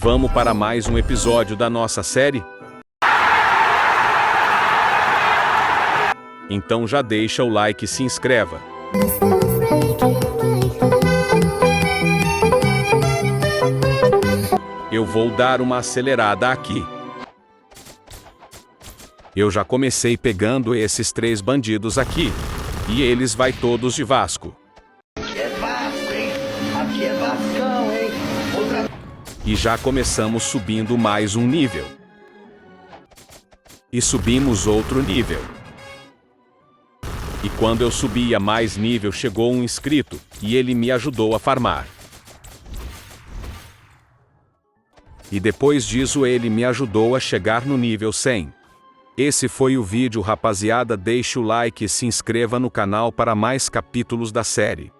Vamos para mais um episódio da nossa série? Então já deixa o like e se inscreva. Eu vou dar uma acelerada aqui. Eu já comecei pegando esses 3 bandidos aqui. E eles vai todos de Vasco. Aqui é Vasco, hein? Aqui é Vascão, hein? E já começamos subindo mais um nível. E subimos outro nível. E quando eu subia mais nível, chegou um inscrito, e ele me ajudou a farmar. E depois disso ele me ajudou a chegar no nível 100. Esse foi o vídeo, rapaziada. Deixe o like e se inscreva no canal para mais capítulos da série.